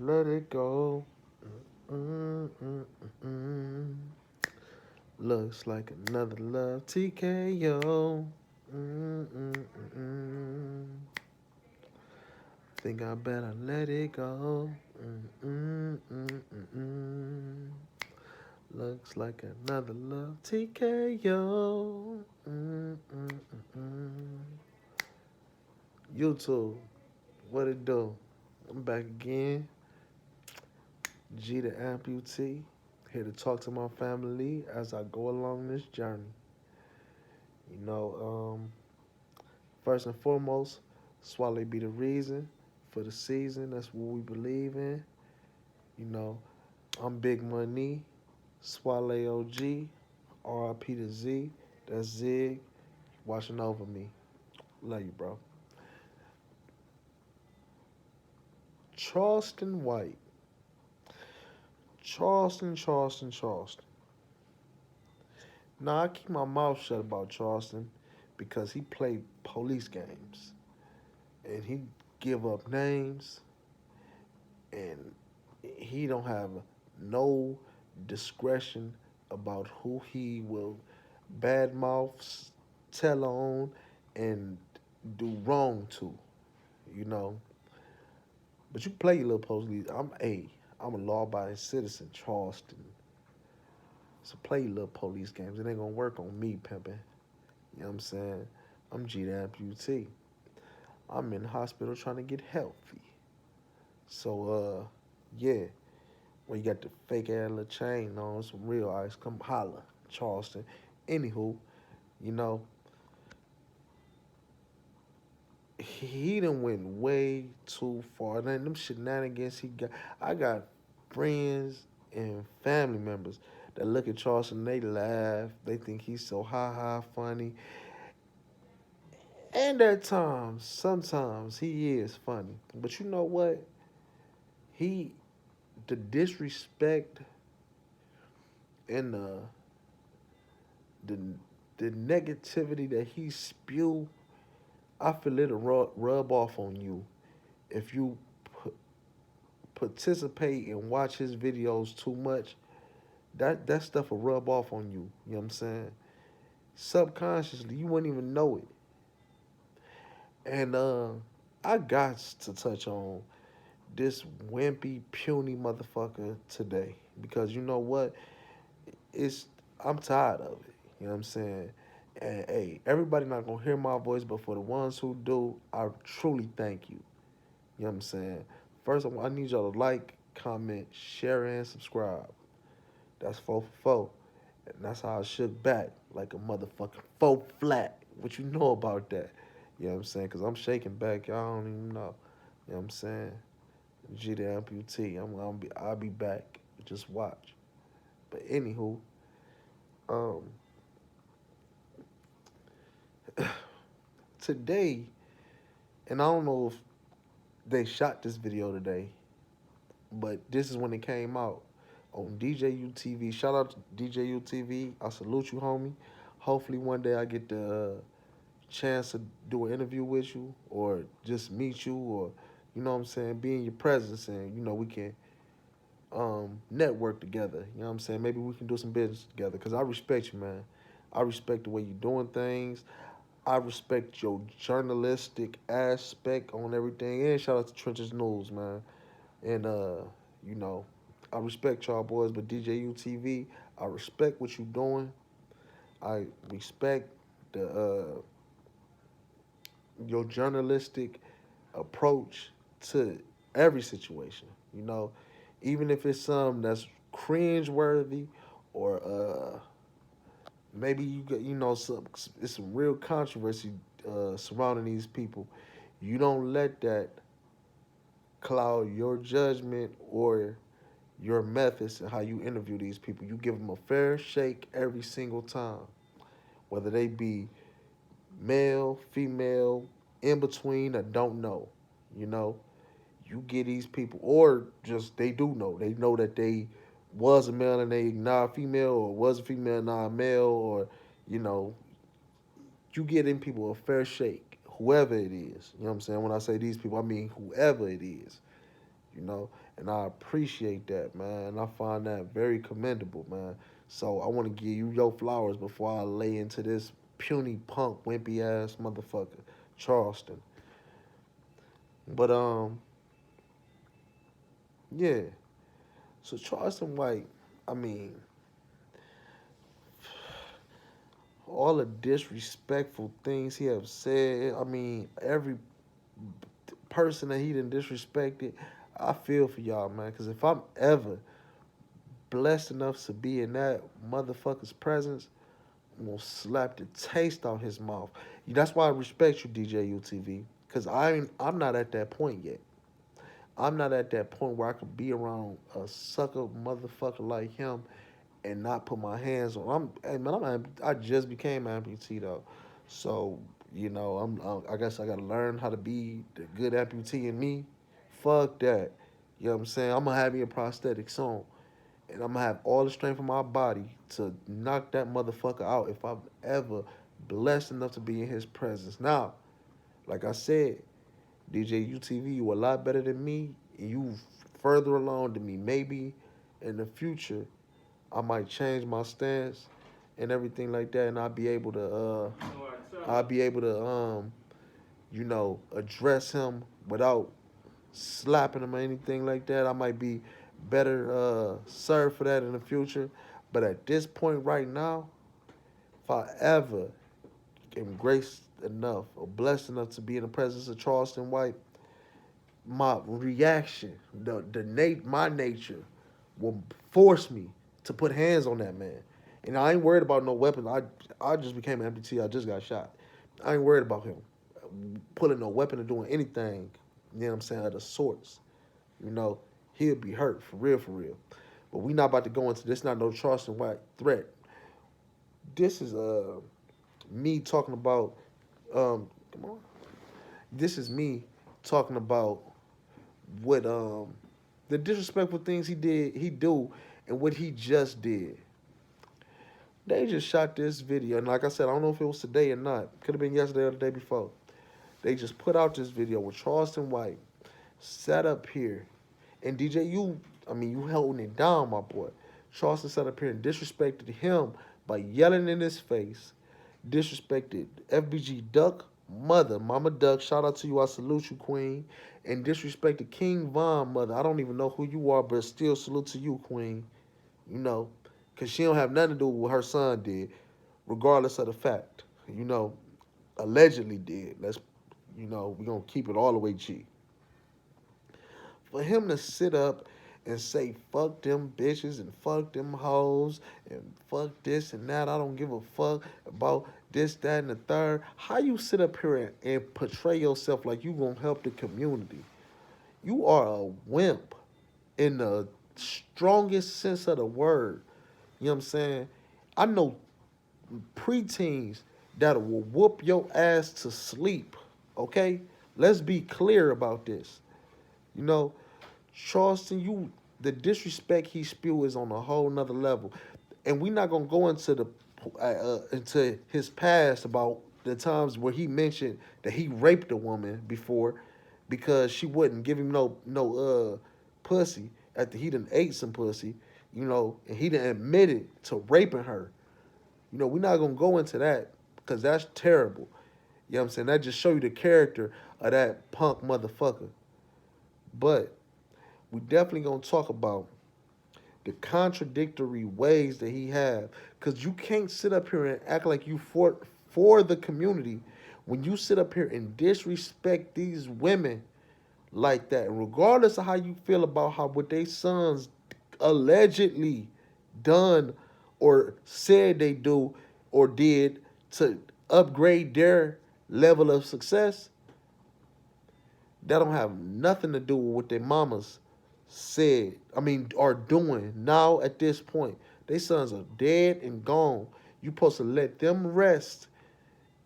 Let it go. Mm, mm, mm. Looks like another love TKO. Mm, mm, mm. Think I better let it go. Mm. Looks like another love TKO. Mm. YouTube, what it do? I'm back again. G the amputee, here to talk to my family as I go along this journey. You know, first and foremost, Swallow be the reason for the season. That's what we believe in. You know, I'm Big Money, Swallow OG, RIP to Z. That's Zig watching over me. Love you, bro. Charleston White. Charleston. Now, I keep my mouth shut about Charleston because he played police games and he give up names and he don't have no discretion about who he will badmouth, tell on, and do wrong to, you know. But you play your little police. I'm a law-abiding citizen, Charleston. So play your little police games. It ain't gonna work on me, pimping. You know what I'm saying? I'm G the amputee. I'm in the hospital trying to get healthy. So yeah, when you got the fake ass little chain on, some real ice, come holla, Charleston. Anywho, you know, he done went way too far. Then them shenanigans he got, I got friends and family members that look at Charleston, they laugh, they think he's so funny. And at times, sometimes he is funny. But you know what? He, the disrespect and the the negativity that he spew, I feel it'll rub off on you if you p- participate and watch his videos too much. That stuff will rub off on you. You know what I'm saying? Subconsciously, you wouldn't even know it. And I got to touch on this wimpy, puny motherfucker today because you know what? It's I'm tired of it. You know what I'm saying? And hey, everybody not gonna hear my voice, but for the ones who do, I truly thank you. You know what I'm saying? First, I need y'all to like, comment, share, and subscribe. That's 4 for 4. And that's how I shook back like a motherfucking 4 flat. What you know about that? You know what I'm saying? Because I'm shaking back. Y'all don't even know. You know what I'm saying? G the amputee. I'll be back. Just watch. But anywho, um, today, and I don't know if they shot this video today, but this is when it came out on DjUTV. Shout out to DjUTV. I salute you, homie. Hopefully one day I get the chance to do an interview with you or just meet you or you know what I'm saying, be in your presence and you know we can network together. You know what I'm saying? Maybe we can do some business together because I respect you, man. I respect the way you're doing things. I respect your journalistic aspect on everything. And shout out to Trenches News, man. And you know, I respect y'all boys, but DjUTV, I respect what you doing. I respect the your journalistic approach to every situation. You know, even if it's something that's cringe worthy or maybe you got it's some real controversy surrounding these people. You don't let that cloud your judgment or your methods and how you interview these people. You give them a fair shake every single time, whether they be male, female, in between, or don't know. You know, you get these people, or just they do know. They know that they was a male and they not female, or was a female not male, or you know, you get in people a fair shake, whoever it is. You know what I'm saying? When I say these people, I mean whoever it is. You know, And I appreciate that, man. I find that very commendable, man. So I want to give you your flowers before I lay into this puny punk wimpy ass motherfucker, Charleston. But yeah. So Charleston White, I mean, all the disrespectful things he have said. I mean, every person that he done disrespected. I feel for y'all, man. Cause if I'm ever blessed enough to be in that motherfucker's presence, I'm gonna slap the taste out his mouth. That's why I respect you, DjUTV. Cause I'm not at that point yet. I'm not at that point where I could be around a sucker motherfucker like him and not put my hands on. Hey man, I just became amputee though, so I guess I gotta learn how to be the good amputee in me. Fuck that. You know what I'm saying? I'm gonna have me a prosthetic soon, and I'm gonna have all the strength of my body to knock that motherfucker out if I'm ever blessed enough to be in his presence. Now, like I said, DjUTV, you a lot better than me, and you further along than me. Maybe in the future I might change my stance and everything like that, and I'll be able to address him without slapping him or anything like that. I might be better served for that in the future. But at this point right now, if I ever am graced enough or blessed enough to be in the presence of Charleston White, my reaction, my nature will force me to put hands on that man. And I ain't worried about no weapons. I just became an amputee. I just got shot. I ain't worried about him pulling no weapon or doing anything. You know what I'm saying? Of the sorts. You know, he'll be hurt for real, for real. But we not about to go into this. Not no Charleston White threat. This is me talking about. Come on. This is me talking about what the disrespectful things he do, and what he just did. They just shot this video, and like I said, I don't know if it was today or not. Could have been yesterday or the day before. They just put out this video with Charleston White sat up here, and you holding it down, my boy. Charleston sat up here and disrespected him by yelling in his face, disrespected FBG Duck mother, Mama Duck. Shout out to you, I salute you, Queen. And disrespected King Von mother. I don't even know who you are, but still salute to you, Queen. You know, because she don't have nothing to do with what her son did, regardless of the fact. You know, allegedly did. We're going to keep it all the way G. For him to sit up and say, fuck them bitches and fuck them hoes and fuck this and that, I don't give a fuck about this, that, and the third. How you sit up here and portray yourself like you going to help the community? You are a wimp in the strongest sense of the word. You know what I'm saying? I know preteens that will whoop your ass to sleep. Okay? Let's be clear about this. You know, Charleston, the disrespect he spew is on a whole nother level, and we're not gonna go into his past about the times where he mentioned that he raped a woman before because she wouldn't give him no pussy after he done ate some pussy, and he done admitted to raping her. We're not gonna go into that because that's terrible. You know what I'm saying? That just show you the character of that punk motherfucker. But we definitely gonna talk about the contradictory ways that he have, because you can't sit up here and act like you for the community when you sit up here and disrespect these women like that. And regardless of how you feel about what they sons allegedly done or said they do or did to upgrade their level of success, that don't have nothing to do with what their mamas are doing now at this point. They sons are dead and gone. You supposed to let them rest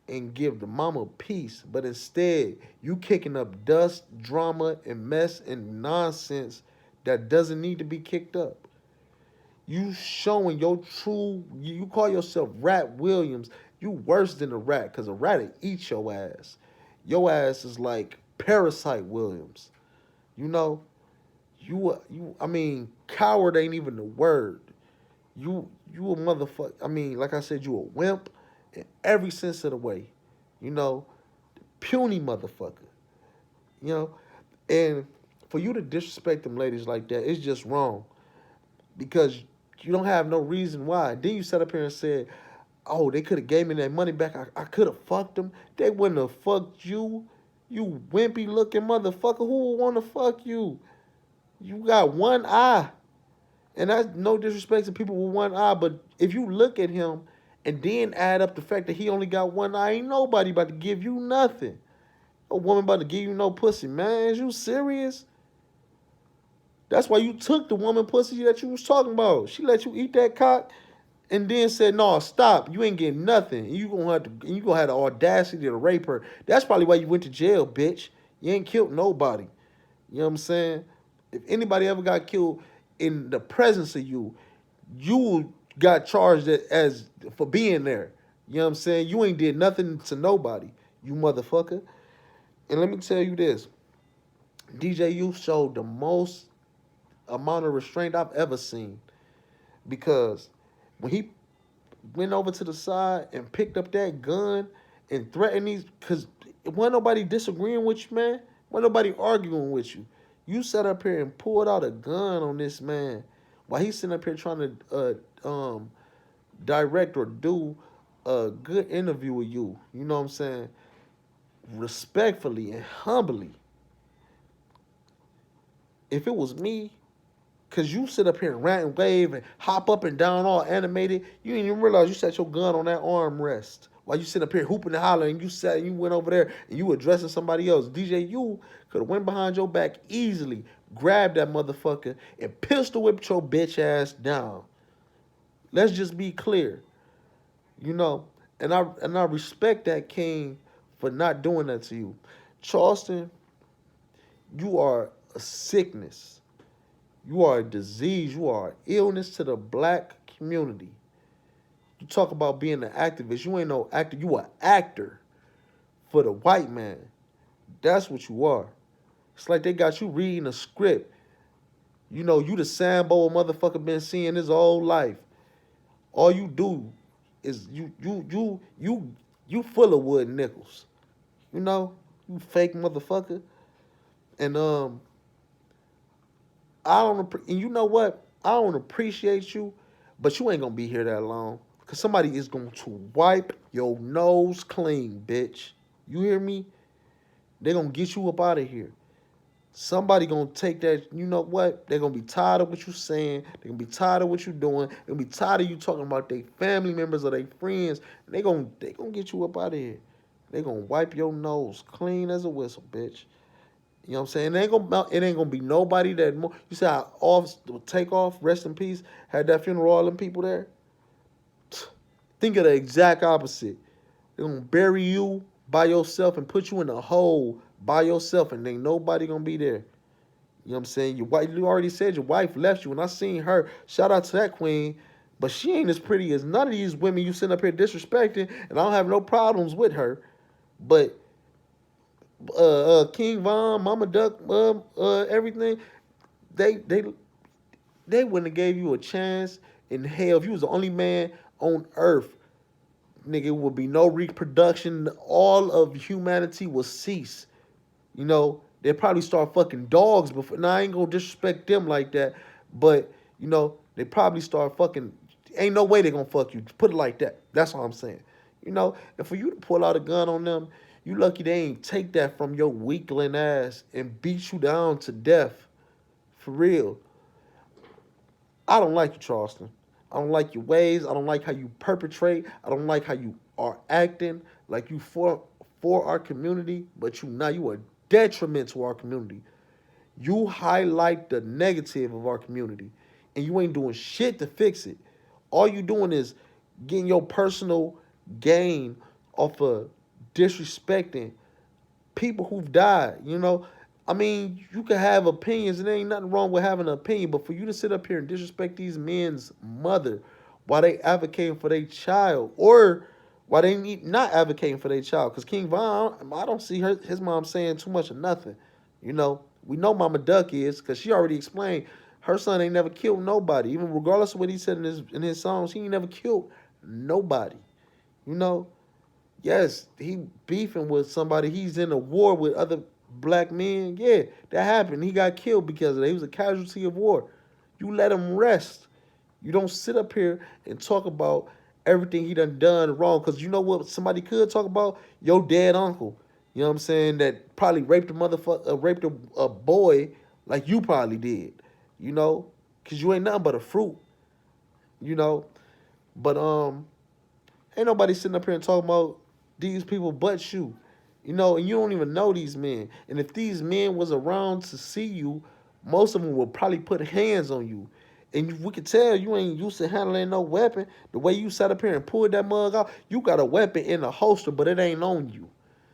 and give the mama peace. But instead, you kicking up dust, drama, and mess and nonsense that doesn't need to be kicked up. You showing your true, you call yourself Rat Williams. You worse than a rat, because a rat will eat your ass. Your ass is like Parasite Williams. You know, I mean, coward ain't even the word. You a motherfucker. I mean, like I said, you a wimp in every sense of the way. You know, puny motherfucker. You know, and for you to disrespect them ladies like that, it's just wrong because you don't have no reason why. Then you sat up here and said, "Oh, they could have gave me that money back. I could have fucked them. They wouldn't have fucked you. You wimpy looking motherfucker. Who would want to fuck you? You got one eye." And that's no disrespect to people with one eye, but if you look at him and then add up the fact that he only got one eye, ain't nobody about to give you nothing. A woman about to give you no pussy, man. Is you serious? That's why you took the woman pussy that you was talking about. She let you eat that cock and then said, "No, stop. You ain't getting nothing. You gonna have the audacity to rape her." That's probably why you went to jail, bitch. You ain't killed nobody. You know what I'm saying? If anybody ever got killed in the presence of you, you got charged as for being there. You know what I'm saying? You ain't did nothing to nobody, you motherfucker. And let me tell you this. DjU showed the most amount of restraint I've ever seen. Because when he went over to the side and picked up that gun and threatened these, because wasn't nobody disagreeing with you, man. Wasn't nobody arguing with you. You sat up here and pulled out a gun on this man while he's sitting up here trying to direct or do a good interview with you. You know what I'm saying? Respectfully and humbly. If it was me, cause you sit up here and rant and wave and hop up and down all animated, you didn't even realize you set your gun on that armrest. While you sit up here hooping and hollering, you went over there and you addressing somebody else. DjU could have went behind your back easily, grabbed that motherfucker, and pistol whipped your bitch ass down. Let's just be clear, you know. And I respect that king for not doing that to you. Charleston, you are a sickness. You are a disease. You are an illness to the black community. You talk about being an activist. You ain't no actor. You an actor for the white man. That's what you are. It's like they got you reading a script. You know, you the Sambo a motherfucker been seeing his whole life. All you do is you full of wood nickels. You know, you fake motherfucker. And and you know what? I don't appreciate you, but you ain't gonna be here that long. Cause somebody is going to wipe your nose clean, bitch. You hear me? They gonna get you up out of here. Somebody gonna take that, you know what? They're gonna be tired of what you saying. They're gonna be tired of what you doing. They're gonna be tired of you talking about their family members or their friends. They gonna get you up out of here. They gonna wipe your nose clean as a whistle, bitch. You know what I'm saying? It ain't gonna be nobody that more. You say I off take off, rest in peace. Had that funeral, all them people there. Think of the exact opposite. They're gonna bury you by yourself and put you in a hole by yourself, and ain't nobody gonna be there. You know what I'm saying? Your wife, you already said your wife left you. When I seen her, shout out to that queen, but she ain't as pretty as none of these women you sitting up here disrespecting, and I don't have no problems with her. But King Von, Mama Duck, everything, they they they wouldn't have gave you a chance in hell if you was the only man on earth. Nigga, it would be no reproduction. All of humanity will cease. You know, they'll probably start fucking dogs before. Now, I ain't gonna disrespect them like that, but, you know, they probably start fucking. Ain't no way they gonna fuck you. Put it like that. That's all I'm saying. You know, and for you to pull out a gun on them, you lucky they ain't take that from your weakling ass and beat you down to death. For real. I don't like you, Charleston. I don't like your ways. I don't like how you perpetrate. I don't like how you are acting like you for our community, but you not. You are detriment to our community. You highlight the negative of our community, and you ain't doing shit to fix it. All you doing is getting your personal gain off of disrespecting people who've died. You know, I mean, you can have opinions, and there ain't nothing wrong with having an opinion. But for you to sit up here and disrespect these men's mother while they advocating for their child, or while they not advocating for their child, because King Von, I don't see his mom saying too much of nothing. You know, We know Mama Duck is, because she already explained her son ain't never killed nobody. Even regardless of what he said in his songs, he ain't never killed nobody. You know, yes, he beefing with somebody. He's in a war with other black men. Yeah, that happened. He got killed because of that. He was a casualty of war. You let him rest. You don't sit up here and talk about everything he done wrong. Because you know what somebody could talk about? Your dead uncle. You know what I'm saying? That probably raped a motherfucker, raped a boy like you probably did. You know? Because you ain't nothing but a fruit. You know? But ain't nobody sitting up here and talking about these people but you. You know, and you don't even know these men. And if these men was around to see you, most of them would probably put hands on you. And we could tell you ain't used to handling no weapon. The way you sat up here and pulled that mug out, you got a weapon in a holster, but it ain't on you.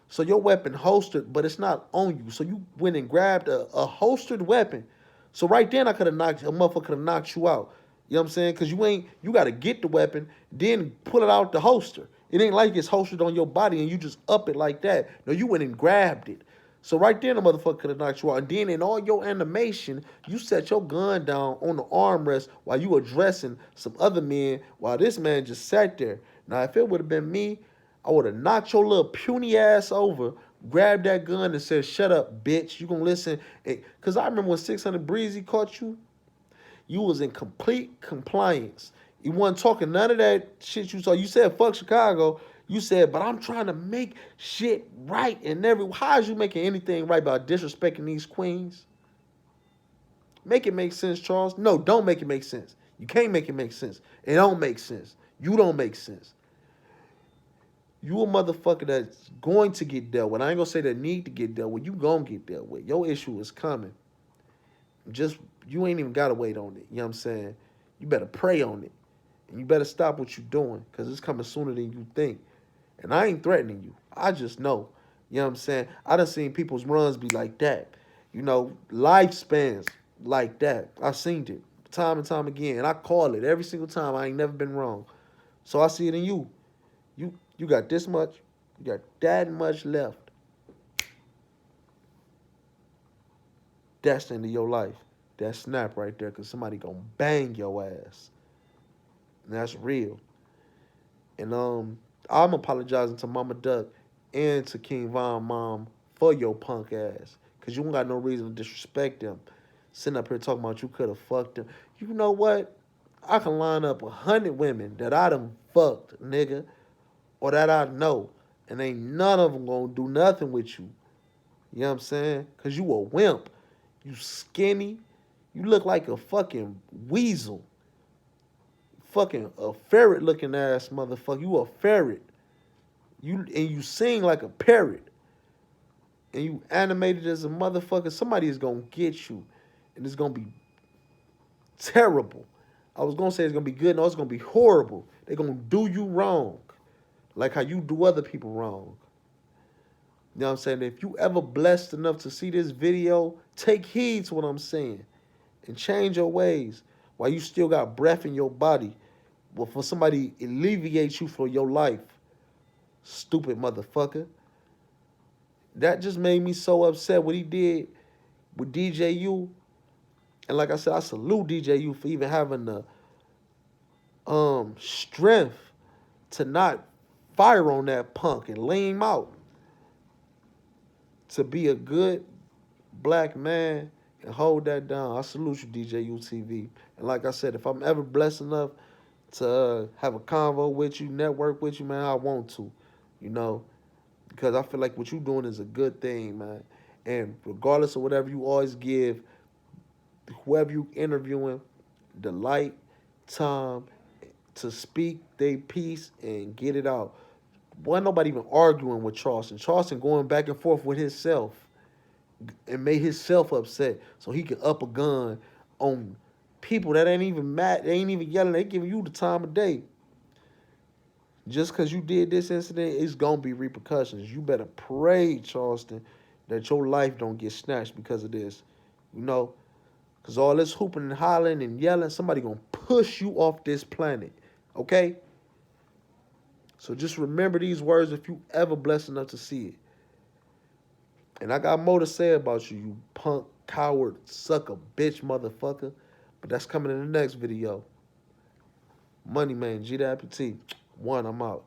So your weapon holstered, but it's not on you. So you went and grabbed a holstered weapon. So right then I could have knocked a motherfucker could have knocked you out. You know what I'm saying? Cause you gotta get the weapon, then pull it out the holster. It ain't like it's holstered on your body and you just up it like that. No, you went and grabbed it. So right then the motherfucker could have knocked you out. And then in all your animation, you set your gun down on the armrest while you addressing some other men while this man just sat there. Now if it would have been me, I would have knocked your little puny ass over, grabbed that gun and said, "Shut up, bitch. You gonna listen?" Cause I remember when 600 Breezy caught you, you was in complete compliance. You wasn't talking none of that shit you saw. You said fuck Chicago. You said, but I'm trying to make shit right and every. How is you making anything right by disrespecting these queens? Make it make sense, Charles. No, don't make it make sense. You can't make it make sense. It don't make sense. You don't make sense. You a motherfucker that's going to get dealt with. I ain't gonna say that need to get dealt with. You gonna get dealt with. Your issue is coming. Just you ain't even gotta wait on it. You know what I'm saying? You better pray on it. And you better stop what you're doing. Cause it's coming sooner than you think. And I ain't threatening you. I just know. You know what I'm saying? I done seen people's runs be like that. You know, lifespans like that. I seen it time and time again. And I call it every single time. I ain't never been wrong. So I see it in you. You got this much. You got that much left. That's the end of your life. That snap right there, because somebody gonna bang your ass. And that's real. And I'm apologizing to Mama Duck and to King Von Mom for your punk ass. Cause you don't got no reason to disrespect them. Sitting up here talking about you could have fucked them. You know what? I can line up 100 women that I done fucked, nigga. Or that I know. And ain't none of them gonna do nothing with you. You know what I'm saying? Cause you a wimp. You skinny. You look like a fucking weasel. Fucking a ferret looking ass motherfucker. You a ferret. You sing like a parrot. And you animated as a motherfucker. Somebody is gonna get you. And it's gonna be terrible. I was gonna say it's gonna be good. No, it's gonna be horrible. They're gonna do you wrong. Like how you do other people wrong. You know what I'm saying? If you ever blessed enough to see this video, take heed to what I'm saying. And change your ways while you still got breath in your body. Well, for somebody alleviate you for your life. Stupid motherfucker. That just made me so upset what he did with DjU. And like I said, I salute DjU for even having the strength to not fire on that punk and lay him out. To be a good black man and hold that down. I salute you, DjUTV. And like I said, if I'm ever blessed enough to have a convo with you, network with you, man, I want to, you know, because I feel like what you're doing is a good thing, man. And regardless of whatever you always give, whoever you interviewing, the light, time to speak their piece and get it out. Boy, nobody even arguing with Charleston. Charleston going back and forth with himself and made himself upset so he could up a gun on people that ain't even mad. They ain't even yelling. They giving you the time of day. Just because you did this incident, it's going to be repercussions. You better pray, Charleston, that your life don't get snatched because of this. You know, because all this hooping and hollering and yelling, somebody going to push you off this planet. Okay? So just remember these words if you ever blessed enough to see it. And I got more to say about you, you punk coward, sucker, bitch, motherfucker. But that's coming in the next video. Money Man, DjUTV. One, I'm out.